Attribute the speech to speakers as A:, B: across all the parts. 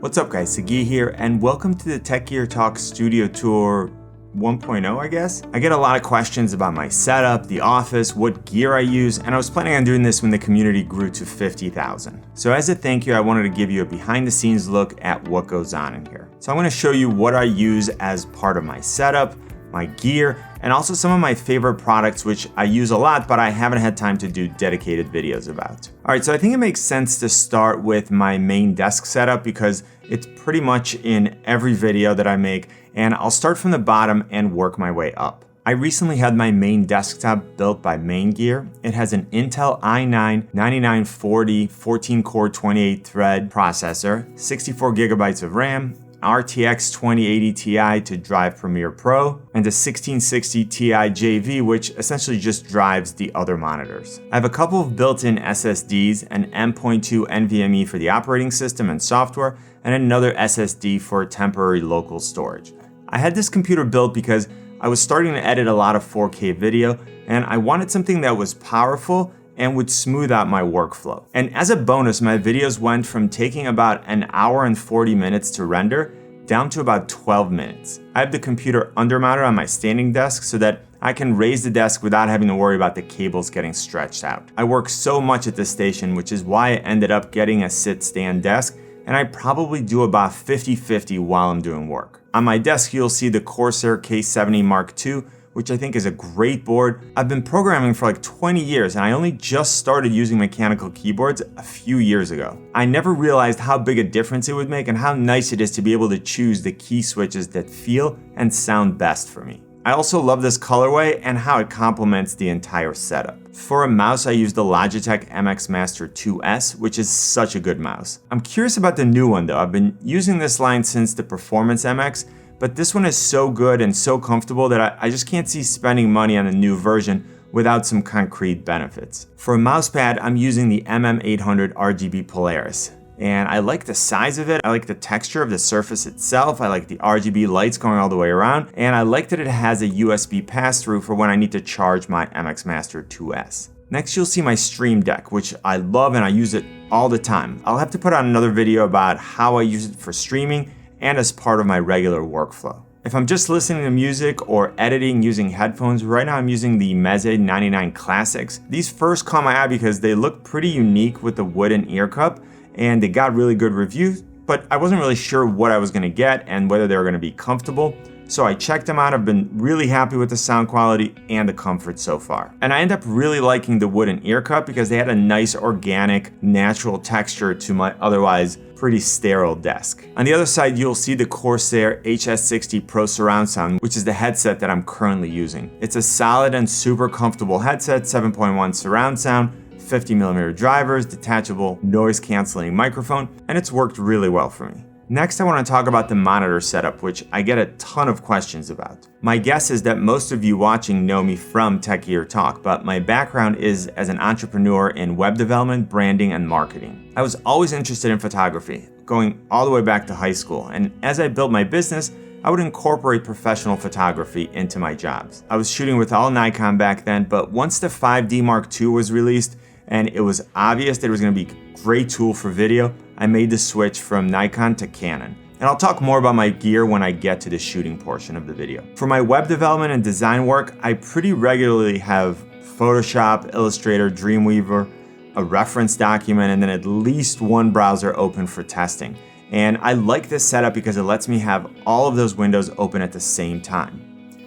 A: What's up guys, Sagi here, and welcome to the Tech Gear Talk Studio Tour 1.0, I guess. I get a lot of questions about my setup, the office, what gear I use, and I was planning on doing this when the community grew to 50,000. So as a thank you, I wanted to give you a behind the scenes look at what goes on in here. So I'm going to show you what I use as part of my setup, my gear, and also some of my favorite products which I use a lot but I haven't had time to do dedicated videos about. Alright, so I think it makes sense to start with my main desk setup because it's pretty much in every video that I make, and I'll start from the bottom and work my way up. I recently had my main desktop built by Main Gear. It has an Intel i9-9940 14-core 28-thread processor, 64 gigabytes of RAM, RTX 2080 Ti to drive Premiere Pro, and a 1660 Ti JV, which essentially just drives the other monitors. I have a couple of built-in SSDs, an M.2 NVMe for the operating system and software, and another SSD for temporary local storage. I had this computer built because I was starting to edit a lot of 4K video, and I wanted something that was powerful and would smooth out my workflow. And as a bonus, my videos went from taking about an hour and 40 minutes to render down to about 12 minutes. I have the computer undermounted on my standing desk so that I can raise the desk without having to worry about the cables getting stretched out. I work so much at this station, which is why I ended up getting a sit-stand desk, and I probably do about 50-50 while I'm doing work. On my desk, you'll see the Corsair K70 Mark II, which I think is a great board. I've been programming for like 20 years and I only just started using mechanical keyboards a few years ago. I never realized how big a difference it would make and how nice it is to be able to choose the key switches that feel and sound best for me. I also love this colorway and how it complements the entire setup. For a mouse, I use the Logitech MX Master 2S, which is such a good mouse. I'm curious about the new one though. I've been using this line since the Performance MX, but this one is so good and so comfortable that I just can't see spending money on a new version without some concrete benefits. For a mousepad, I'm using the MM800 RGB Polaris. And I like the size of it, I like the texture of the surface itself, I like the RGB lights going all the way around, and I like that it has a USB pass-through for when I need to charge my MX Master 2S. Next, you'll see my StreamDeck, which I love and I use it all the time. I'll have to put out another video about how I use it for streaming and as part of my regular workflow. If I'm just listening to music or editing using headphones, right now I'm using the Meze 99 Classics. These first caught my eye because they look pretty unique with the wooden ear cup and they got really good reviews, but I wasn't really sure what I was gonna get and whether they were gonna be comfortable. So I checked them out. I've been really happy with the sound quality and the comfort so far. And I end up really liking the wooden ear cup because they had a nice organic, natural texture to my otherwise pretty sterile desk. On the other side, you'll see the Corsair HS60 Pro Surround Sound, which is the headset that I'm currently using. It's a solid and super comfortable headset, 7.1 surround sound, 50mm drivers, detachable noise canceling microphone, and it's worked really well for me. Next, I want to talk about the monitor setup, which I get a ton of questions about. My guess is that most of you watching know me from Tech Gear Talk, but my background is as an entrepreneur in web development, branding, and marketing. I was always interested in photography, going all the way back to high school, and as I built my business, I would incorporate professional photography into my jobs. I was shooting with all Nikon back then, but once the 5D Mark II was released, and it was obvious that it was going to be a great tool for video, I made the switch from Nikon to Canon. And I'll talk more about my gear when I get to the shooting portion of the video. For my web development and design work, I pretty regularly have Photoshop, Illustrator, Dreamweaver, a reference document, and then at least one browser open for testing. And I like this setup because it lets me have all of those windows open at the same time.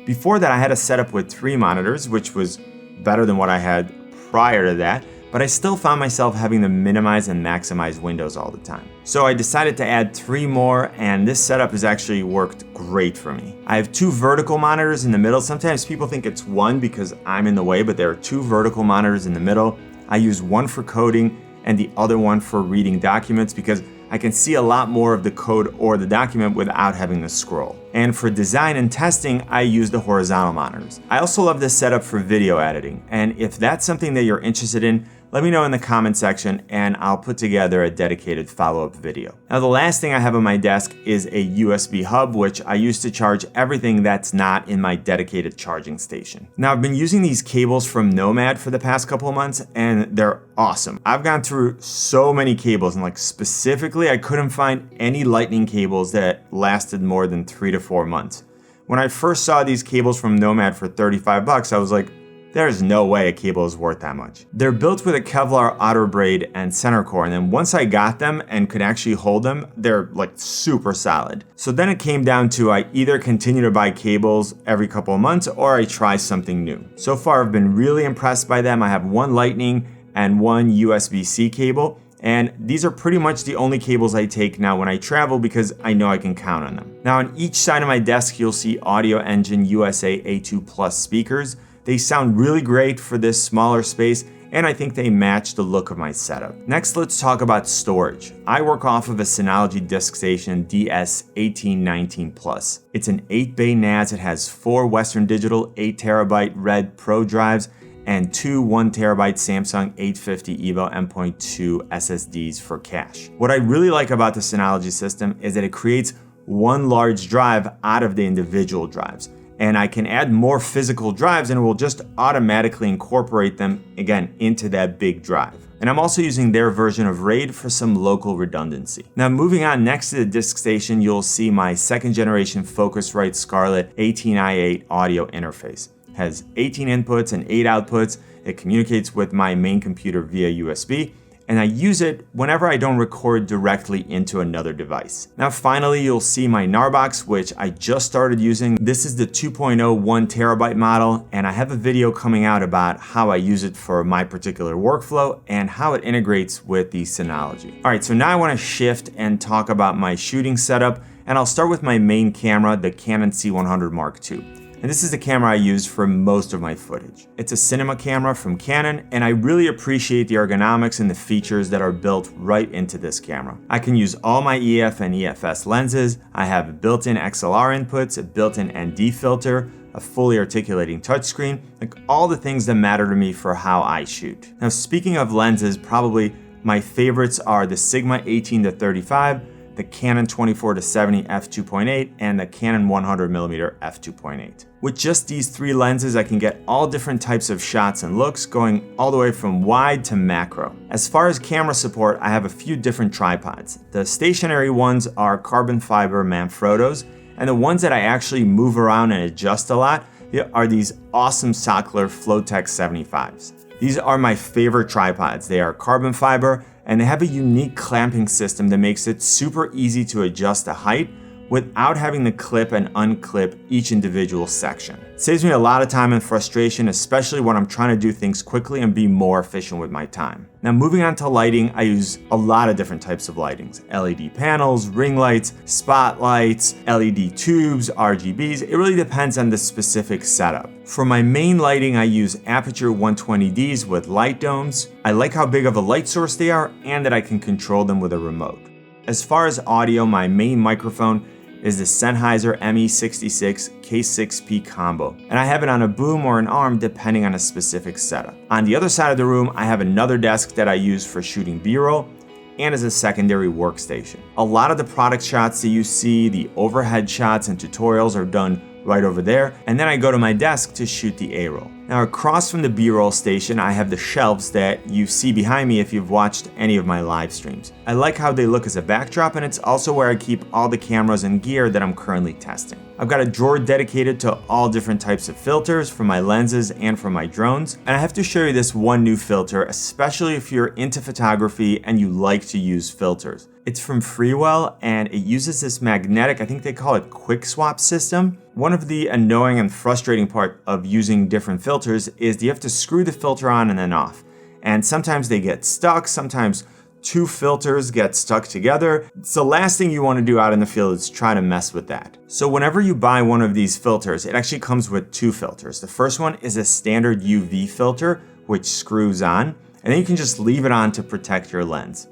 A: Before that, I had a setup with 3 monitors, which was better than what I had prior to that, but I still found myself having to minimize and maximize windows all the time. So I decided to add 3 more, and this setup has actually worked great for me. I have 2 vertical monitors in the middle. Sometimes people think it's 1 because I'm in the way, but there are 2 vertical monitors in the middle. I use one for coding and the other one for reading documents because I can see a lot more of the code or the document without having to scroll. And for design and testing, I use the horizontal monitors. I also love this setup for video editing, and if that's something that you're interested in, let me know in the comment section and I'll put together a dedicated follow-up video. Now the last thing I have on my desk is a USB hub, which I use to charge everything that's not in my dedicated charging station. Now I've been using these cables from Nomad for the past couple of months and they're awesome. I've gone through so many cables and specifically I couldn't find any lightning cables that lasted more than 3 to 4 months. When I first saw these cables from Nomad for $35, I was like, there's no way a cable is worth that much. They're built with a Kevlar outer braid and center core, and then once I got them and could actually hold them, they're super solid. So then it came down to I either continue to buy cables every couple of months or I try something new. So far I've been really impressed by them. I have one Lightning and one USB-C cable, and these are pretty much the only cables I take now when I travel because I know I can count on them. Now on each side of my desk you'll see Audio Engine USA A2 Plus speakers. They sound really great for this smaller space, and I think they match the look of my setup. Next, let's talk about storage. I work off of a Synology DiskStation DS1819 Plus. It's an 8-bay NAS. It has 4 Western Digital 8TB RED Pro drives and 2 1TB Samsung 850 EVO M.2 SSDs for cache. What I really like about the Synology system is that it creates one large drive out of the individual drives. And I can add more physical drives and it will just automatically incorporate them again into that big drive. And I'm also using their version of RAID for some local redundancy. Now moving on, next to the DiskStation, you'll see my 2nd generation Focusrite Scarlett 18i8 audio interface. It has 18 inputs and 8 outputs. It communicates with my main computer via USB. And I use it whenever I don't record directly into another device. Now finally, you'll see my Narbox, which I just started using. This is the 2.0 1TB model, and I have a video coming out about how I use it for my particular workflow and how it integrates with the Synology. All right, so now I want to shift and talk about my shooting setup, and I'll start with my main camera, the Canon C100 Mark II. And this is the camera I use for most of my footage. It's a cinema camera from Canon, and I really appreciate the ergonomics and the features that are built right into this camera. I can use all my EF and EFS lenses. I have built-in XLR inputs, a built-in ND filter, a fully articulating touchscreen, all the things that matter to me for how I shoot. Now, speaking of lenses, probably my favorites are the Sigma 18-35, the Canon 24-70 f2.8, and the Canon 100mm f2.8. With just these 3 lenses, I can get all different types of shots and looks, going all the way from wide to macro. As far as camera support, I have a few different tripods. The stationary ones are carbon fiber Manfrottos, and the ones that I actually move around and adjust a lot are these awesome Sockler Flowtech 75s. These are my favorite tripods. They are carbon fiber, and they have a unique clamping system that makes it super easy to adjust the height without having to clip and unclip each individual section. It saves me a lot of time and frustration, especially when I'm trying to do things quickly and be more efficient with my time. Now moving on to lighting, I use a lot of different types of lightings. LED panels, ring lights, spotlights, LED tubes, RGBs. It really depends on the specific setup. For my main lighting, I use Aperture 120Ds with light domes. I like how big of a light source they are and that I can control them with a remote. As far as audio, my main microphone is the Sennheiser ME66 K6P combo, and I have it on a boom or an arm depending on a specific setup. On the other side of the room, I have another desk that I use for shooting B-roll and as a secondary workstation. A lot of the product shots that you see, the overhead shots and tutorials are done right over there, and then I go to my desk to shoot the A-roll. Now across from the B-roll station, I have the shelves that you see behind me if you've watched any of my live streams. I like how they look as a backdrop, and it's also where I keep all the cameras and gear that I'm currently testing. I've got a drawer dedicated to all different types of filters for my lenses and for my drones, and I have to show you this one new filter, especially if you're into photography and you like to use filters. It's from Freewell, and it uses this magnetic, I think they call it quick swap system. One of the annoying and frustrating part of using different filters is you have to screw the filter on and then off. And sometimes they get stuck, sometimes 2 filters get stuck together. It's the last thing you want to do out in the field is try to mess with that. So whenever you buy one of these filters, it actually comes with 2 filters. The first one is a standard UV filter, which screws on, and then you can just leave it on to protect your lens.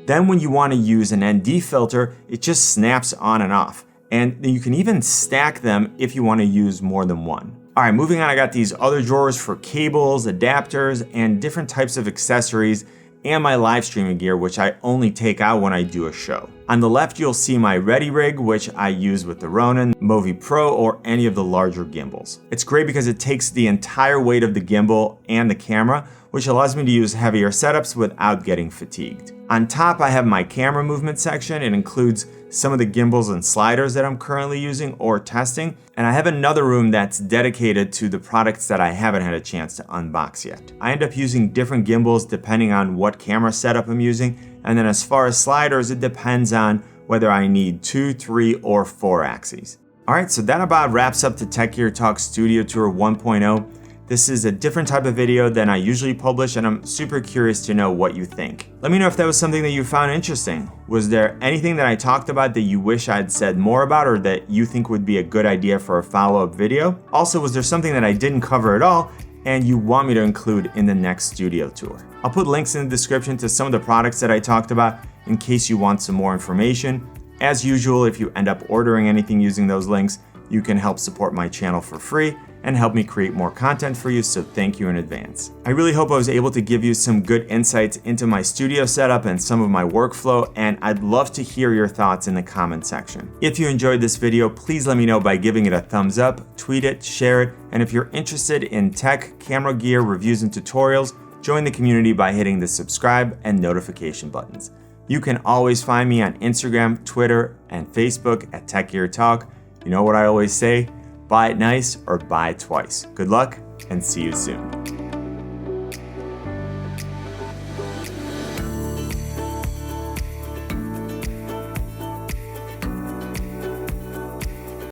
A: Then when you want to use an ND filter, it just snaps on and off. And you can even stack them if you want to use more than one. All right, moving on, I got these other drawers for cables, adapters, and different types of accessories, and my live streaming gear, which I only take out when I do a show. On the left, you'll see my Ready Rig, which I use with the Ronin, Movi Pro, or any of the larger gimbals. It's great because it takes the entire weight of the gimbal and the camera, which allows me to use heavier setups without getting fatigued. On top, I have my camera movement section. It includes some of the gimbals and sliders that I'm currently using or testing. And I have another room that's dedicated to the products that I haven't had a chance to unbox yet. I end up using different gimbals depending on what camera setup I'm using. And then as far as sliders, it depends on whether I need 2, 3, or 4 axes. All right, so that about wraps up the Tech Gear Talk Studio Tour 1.0. This is a different type of video than I usually publish, and I'm super curious to know what you think. Let me know if that was something that you found interesting. Was there anything that I talked about that you wish I'd said more about, or that you think would be a good idea for a follow-up video? Also, was there something that I didn't cover at all and you want me to include in the next studio tour? I'll put links in the description to some of the products that I talked about in case you want some more information. As usual, if you end up ordering anything using those links, you can help support my channel for free and help me create more content for you, so thank you in advance. I really hope I was able to give you some good insights into my studio setup and some of my workflow, and I'd love to hear your thoughts in the comment section. If you enjoyed this video, please let me know by giving it a thumbs up, tweet it, share it, and if you're interested in tech, camera gear, reviews, and tutorials, join the community by hitting the subscribe and notification buttons. You can always find me on Instagram, Twitter, and Facebook at Tech Gear Talk. You know what I always say? Buy it nice or buy it twice. Good luck and see you soon.